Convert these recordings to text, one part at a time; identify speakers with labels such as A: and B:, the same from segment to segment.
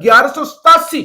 A: 1187,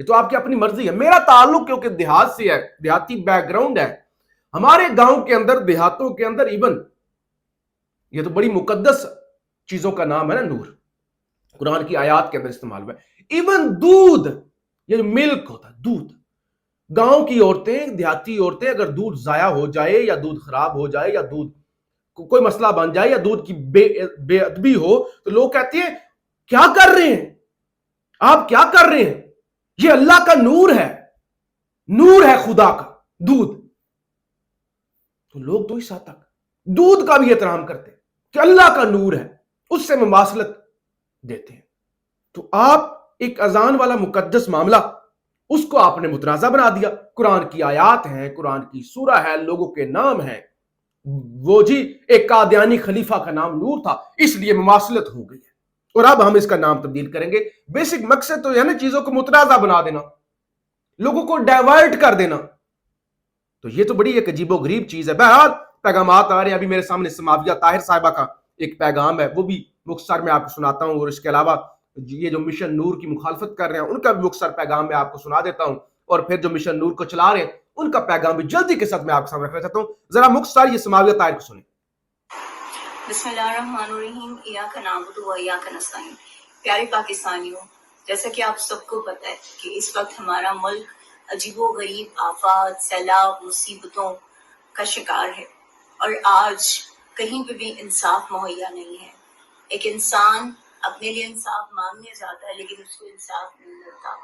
A: یہ تو آپ کی اپنی مرضی ہے. میرا تعلق کیونکہ دیہات سے ہے, دیہاتی بیک گراؤنڈ ہے. ہمارے گاؤں کے اندر, دیہاتوں کے اندر ایون یہ تو بڑی مقدس چیزوں کا نام ہے نا, نور قرآن کی آیات کے اندر استعمال ہوا ہے. ایون دودھ, یہ جو ملک ہوتا ہے, دودھ, گاؤں کی عورتیں, دیہاتی عورتیں اگر دودھ ضائع ہو جائے یا دودھ خراب ہو جائے یا دودھ کوئی مسئلہ بن جائے یا دودھ کی بے ادبی ہو تو لوگ کہتے ہیں کیا کر رہے ہیں آپ, کیا کر رہے ہیں, یہ اللہ کا نور ہے, نور ہے خدا کا دودھ. تو لوگ تو اس حد تک دودھ کا بھی احترام کرتے ہیں کہ اللہ کا نور ہے, اس سے مماثلت دیتے ہیں. تو آپ ایک اذان والا مقدس معاملہ اس کو آپ نے متنازع بنا دیا. قرآن کی آیات ہیں, قرآن کی سورہ ہے, لوگوں کے نام ہیں. وہ جی ایک قادیانی خلیفہ کا نام نور تھا اس لیے مماثلت ہو گئی ہے اور اب ہم اس کا نام تبدیل کریں گے. بیسک مقصد تو ہے نا چیزوں کو متنازع بنا دینا, لوگوں کو ڈائیورٹ کر دینا. تو یہ تو بڑی ایک عجیب و غریب چیز ہے. بہرحال پیغامات آ رہے ہیں. ابھی میرے سامنے سماویہ طاہر صاحبہ کا ایک پیغام ہے, وہ بھی مختصر میں آپ کو سناتا ہوں, اور اس کے علاوہ یہ جو مشن نور کی مخالفت کر رہے ہیں ان کا بھی مختصر پیغام میں آپ کو سنا دیتا ہوں, اور پھر جو مشن نور کو چلا رہے ہیں ان کا پیغام بھی جلدی کے ساتھ میں آپ کے سامنے رکھنا چاہتا ہوں. ذرا مختصر یہ سماویہ طاہر کو سنیں.
B: بسم اللہ الرحمن الرحیم. ایاک نعبد و ایاک نستعین. پیارے پاکستانیوں, جیسا کہ آپ سب کو پتہ ہے کہ اس وقت ہمارا ملک عجیب و غریب آفات, سیلاب, مصیبتوں کا شکار ہے, اور آج کہیں پہ بھی انصاف مہیا نہیں ہے. ایک انسان اپنے لیے انصاف مانگنے جاتا ہے لیکن اس کو انصاف نہیں ملتا.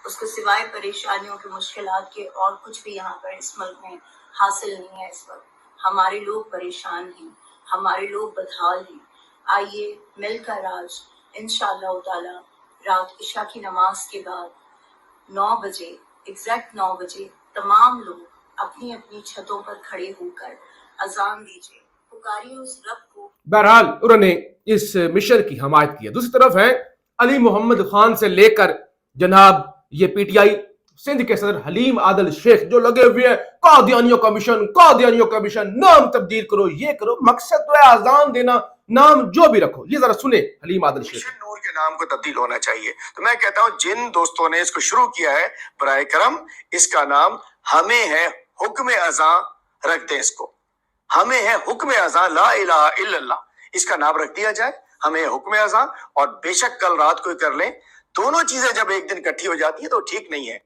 B: اس کو سوائے پریشانیوں کے, مشکلات کے اور کچھ بھی یہاں پر اس ملک میں حاصل نہیں ہے. اس وقت ہمارے لوگ پریشان ہیں, ہمارے لوگ بدحال ہیں. آئیے مل کر آج انشاءاللہ تعالی رات عشاء کی نماز کے بعد 9 بجے, ایگزیکٹ 9 بجے تمام لوگ اپنی اپنی چھتوں پر کھڑے ہو کر اذان دیجیے, پکاریے اس رب کو.
A: بہرحال انہوں نے اس مشن کی حمایت کی ہے. دوسری طرف ہے علی محمد خان سے لے کر جناب یہ پی ٹی آئی سندھ کے صدر حلیم عادل شیخ جو لگے ہوئے ہیں قادیانیوں کا مشن, قادیانیوں کا مشن, نام تبدیل کرو, یہ کرو. مقصد تو ہے اذان دینا, نام جو بھی رکھو. یہ ذرا سنیں حلیم عادل شیخ.
C: مشن نور کے نام کو تبدیل ہونا چاہیے. تو میں کہتا ہوں جن دوستوں نے اس کو شروع کیا ہے برائے کرم اس کا نام ہمیں ہے حکم اذان رکھ دیں. اس کو ہمیں ہے حکم اذان, لا الہ الا اللہ, اس کا نام رکھ دیا جائے ہمیں حکم اذان. اور بے شک کل رات کو کر لیں. دونوں چیزیں جب ایک دن اکٹھی ہو جاتی ہیں تو ٹھیک نہیں ہے.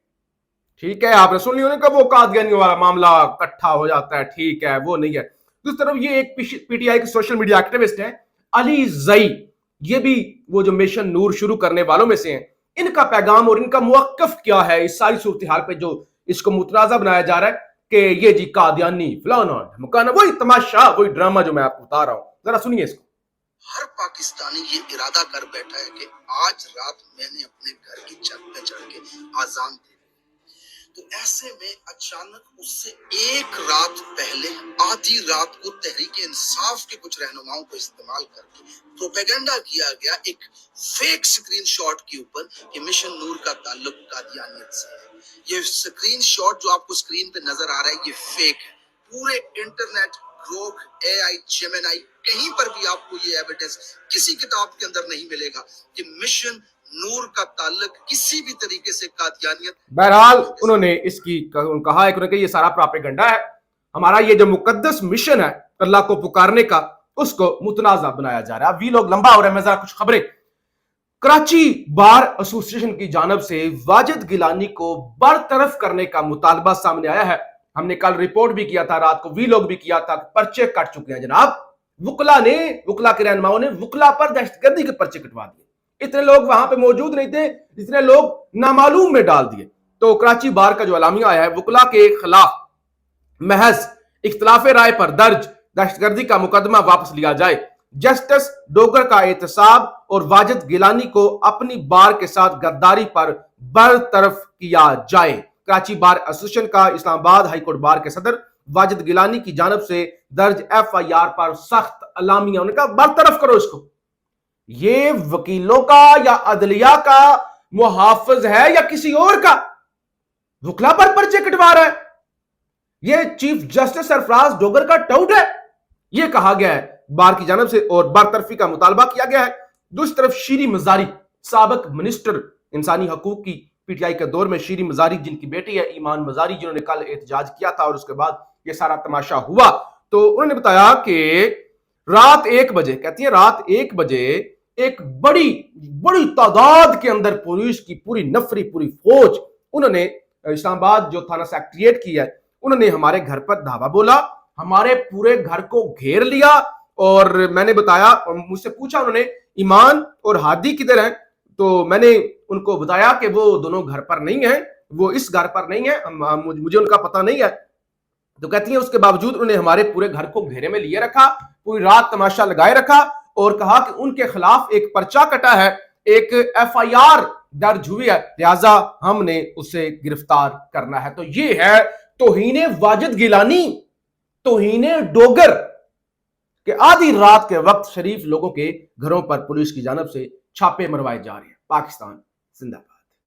A: ٹھیک ہے, آپ نے سن لیا کہ وہ قادیانیوں والا معاملہ اکٹھا ہو جاتا ہے, ٹھیک ہے, وہ نہیں ہے. دوسری طرف یہ ایک پی ٹی آئی کے سوشل میڈیا ایکٹیوسٹ ہیں علی زئی, یہ بھی وہ جو مشن نور شروع کرنے والوں میں سے ہیں. ان کا پیغام اور ان کا موقف کیا ہے اس ساری صورتحال پہ جو اس کو متنازع بنایا جا رہا ہے کہ یہ جی قادیانی فلانا مکانا, وہی تماشا, وہی ڈرامہ جو میں آپ کو بتا رہا ہوں. ذرا سنیے اس کو.
D: ہر پاکستانی یہ ارادہ کر بیٹھا ہے کہ آج رات میں نے اپنے گھر کی چھت پہ چڑھ کے آزان دے. تو ایسے میں اچانک اس سے ایک رات پہلے آدھی رات کو تحریک انصاف کے کچھ رہنماؤں کو استعمال کر کے پروپیگنڈا کیا گیا ایک فیک سکرین شاٹ کے اوپر کہ مشن نور کا تعلق قادیانیت سے ہے. یہ سکرین شاٹ جو آپ کو سکرین پہ نظر آ رہا ہے یہ فیک ہے. پورے انٹرنیٹ, گروک, اے آئی, جیمنائی, کہیں پر بھی آپ کو یہ ایویڈنس کسی کتاب کے اندر نہیں ملے گا کہ مشن نور کا تعلق کسی بھی طریقے سے قادیانیت.
A: بہرحال انہوں نے اس کی کہا ہے کہ یہ سارا پراپیگنڈا ہے. ہمارا یہ جو مقدس مشن ہے اللہ کو پکارنے کا, اس کو متنازع بنایا جا رہا ہے. وی لوگ لمبا ہو رہا ہے. میں ذرا کچھ خبریں. کراچی بار ایسوسی ایشن کی جانب سے واجد گیلانی کو برطرف کرنے کا مطالبہ سامنے آیا ہے. ہم نے کل رپورٹ بھی کیا تھا, رات کو وی لوگ بھی کیا تھا, پرچے کٹ چکے ہیں جناب. وکلا کے رہنماؤں نے وکلا پر دہشت گردی کے پرچے کٹوا دیے. اتنے لوگ وہاں پہ موجود نہیں تھے جتنے لوگ نامعلوم میں ڈال دیے. تو کراچی بار کا جو اعلامیہ آیا ہے وکلا کے خلاف محض اختلاف رائے پر درج دہشت گردی کا مقدمہ واپس لیا جائے. جسٹس ڈوگر کا احتساب اور واجد گیلانی کو اپنی بار کے ساتھ غداری پر برطرف کیا جائے. کراچی بار ایسوسی ایشن کا اسلام آباد ہائی کورٹ بار کے صدر واجد گیلانی کی جانب سے درج ایف آئی آر پر سخت اعلامیہ. انہوں نے کہا برطرف کرو اس کو. یہ وکیلوں کا یا عدلیہ کا محافظ ہے یا کسی اور کا؟ وکلا پر پرچے کٹوا رہا ہے. یہ چیف جسٹس سرفراز ڈوگر کا ٹاؤٹ ہے. یہ کہا گیا ہے بار کی جانب سے اور برطرفی کا مطالبہ کیا گیا ہے. دوسری طرف شیری مزاری سابق منسٹر انسانی حقوق کی پی ٹی آئی کے دور میں شیریں مزاری جن کی بیٹی ہے ایمان مزاری، جنہوں نے کل احتجاج کیا تھا اور اس کے بعد یہ سارا تماشا ہوا، تو انہوں نے بتایا کہ رات 1 بجے، کہتی ہیں رات 1 بجے ایک بڑی تعداد کے اندر پولیس کی پوری نفری، پوری فوج، انہوں نے اسلام آباد جو تھانہ سیکٹریٹ کی ہے، انہوں نے ہمارے گھر پر دھاوا بولا، ہمارے پورے گھر کو گھیر لیا، اور میں نے بتایا، مجھ سے پوچھا انہوں نے ایمان اور ہادی کدھر ہیں، تو میں نے ان کو بتایا کہ وہ دونوں گھر پر نہیں ہیں، وہ اس گھر پر نہیں ہیں، مجھے ان کا پتہ نہیں ہے۔ تو کہتی ہیں اس کے باوجود انہوں نے ہمارے پورے گھر کو گھیرے میں لیے رکھا، پوری رات تماشا لگائے رکھا، اور کہا کہ ان کے خلاف ایک پرچہ کٹا ہے، ایک ایف آئی آر درج ہوئی ہے، لہٰذا ہم نے اسے گرفتار کرنا ہے۔ تو یہ ہے توہین واجد گیلانی، توہین ڈوگر، کہ آدھی رات کے وقت شریف لوگوں کے گھروں پر پولیس کی جانب سے چھاپے مروائے جا رہے ہیں۔ پاکستان زندہ باد۔